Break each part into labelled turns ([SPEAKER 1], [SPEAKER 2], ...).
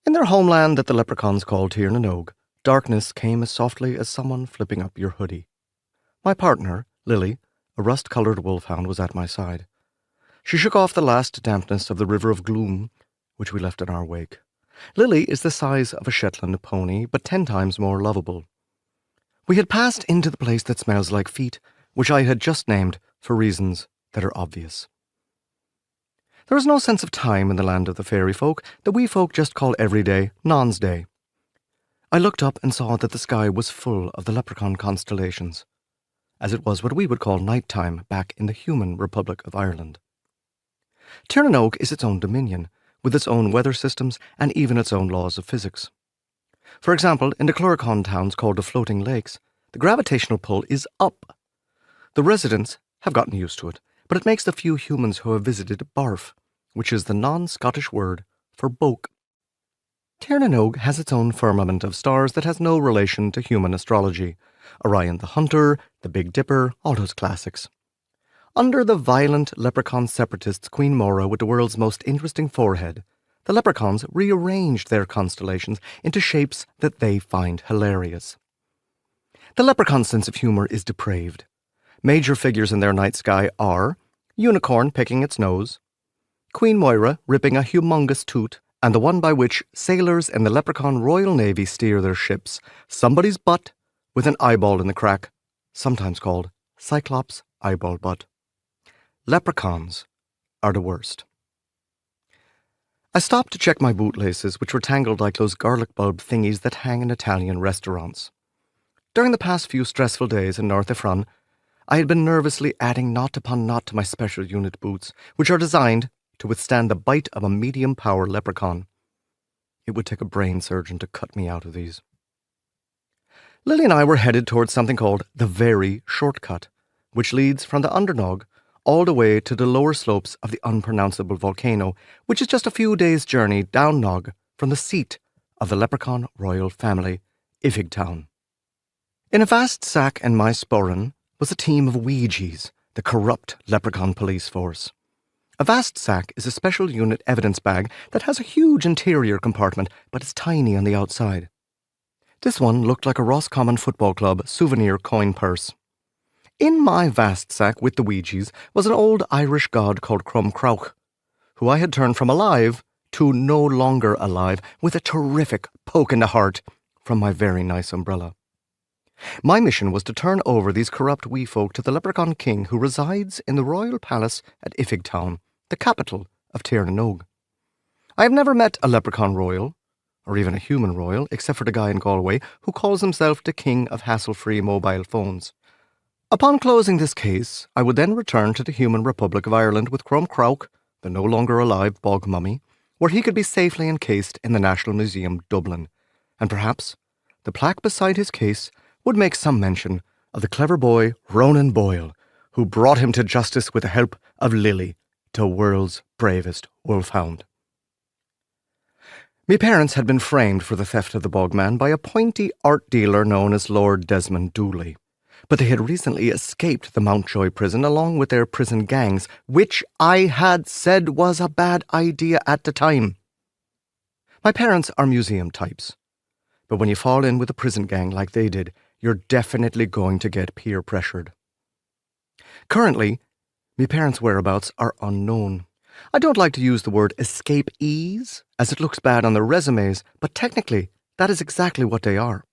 [SPEAKER 1] In their homeland that the leprechauns called Tir darkness came as softly as someone flipping up your hoodie. My partner, Lily, a rust-coloured wolfhound, was at my side. She shook off the last dampness of the river of gloom, which we left in our wake. Lily is the size of a Shetland pony, but 10 times more lovable. We had passed into the place that smells like feet, which I had just named for reasons that are obvious. There is no sense of time in the land of the fairy folk that we folk just call every day Non's Day. I looked up and saw that the sky was full of the leprechaun constellations, as it was what we would call night time back in the human Republic of Ireland. Tir is its own dominion, with its own weather systems and even its own laws of physics. For example, in the Cruach towns called the Floating Lakes, the gravitational pull is up. The residents have gotten used to it, but it makes the few humans who have visited barf, which is the non-Scottish word for boke. Tir has its own firmament of stars that has no relation to human astrology. Orion the Hunter, the Big Dipper, all those classics. Under the violent leprechaun separatists Queen Mora with the world's most interesting forehead, the leprechauns rearranged their constellations into shapes that they find hilarious. The leprechaun's sense of humour is depraved. Major figures in their night sky are Unicorn picking its nose, Queen Moira ripping a humongous toot, and the one by which sailors in the Leprechaun Royal Navy steer their ships, somebody's butt with an eyeball in the crack, sometimes called Cyclops' eyeball butt. Leprechauns are the worst. I stopped to check my bootlaces, which were tangled like those garlic bulb thingies that hang in Italian restaurants. During the past few stressful days in North Ifron, I had been nervously adding knot upon knot to my special unit boots, which are designed to withstand the bite of a medium-power leprechaun. It would take a brain surgeon to cut me out of these. Lily and I were headed towards something called the Very Shortcut, which leads from the Undernog all the way to the lower slopes of the unpronounceable volcano, which is just a few days' journey down Nog from the seat of the Leprechaun royal family, Ifigtown. In a vast sack in my sporran was a team of Ouija's, the corrupt leprechaun police force. A vast sack is a special unit evidence bag that has a huge interior compartment, but is tiny on the outside. This one looked like a Roscommon Football Club souvenir coin purse. In my vast sack with the Ouija's was an old Irish god called Cruach, who I had turned from alive to no longer alive with a terrific poke in the heart from my very nice umbrella. My mission was to turn over these corrupt wee folk to the leprechaun king who resides in the royal palace at Ifigtown, the capital of Tir I have never met a leprechaun royal, or even a human royal, except for the guy in Galway who calls himself the king of hassle-free mobile phones. Upon closing this case, I would then return to the human Republic of Ireland with Cruach, the no longer alive bog mummy, where he could be safely encased in the National Museum, Dublin, and perhaps the plaque beside his case would make some mention of the clever boy Ronan Boyle, who brought him to justice with the help of Lily, the world's bravest wolfhound. Me parents had been framed for the theft of the bogman by a pointy art dealer known as Lord Desmond DOOLEY, but they had recently escaped the Mountjoy prison along with their prison gangs, which I had said was a bad idea at the time. My parents are museum types, but when you fall in with a prison gang like they did, you're definitely going to get peer pressured. Currently, my parents' whereabouts are unknown. I don't like to use the word escapees, as it looks bad on their resumes, but technically, that is exactly what they are.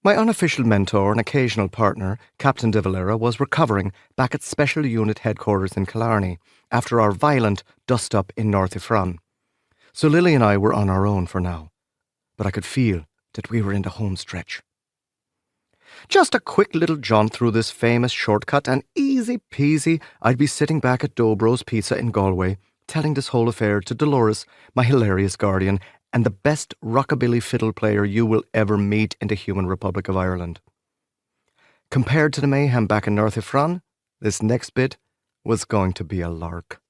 [SPEAKER 1] My unofficial mentor and occasional partner, Captain de Valera, was recovering back at Special Unit headquarters in Killarney after our violent dust-up in North Ifron. So Lily and I were on our own for now, but I could feel that we were in the home stretch. Just a quick little jaunt through this famous shortcut and easy peasy I'd be sitting back at Dobro's Pizza in Galway, telling this whole affair to Dolores, my hilarious guardian, and the best rockabilly fiddle player you will ever meet in the human Republic of Ireland. Compared to the mayhem back in North Ifron, this next bit was going to be a lark.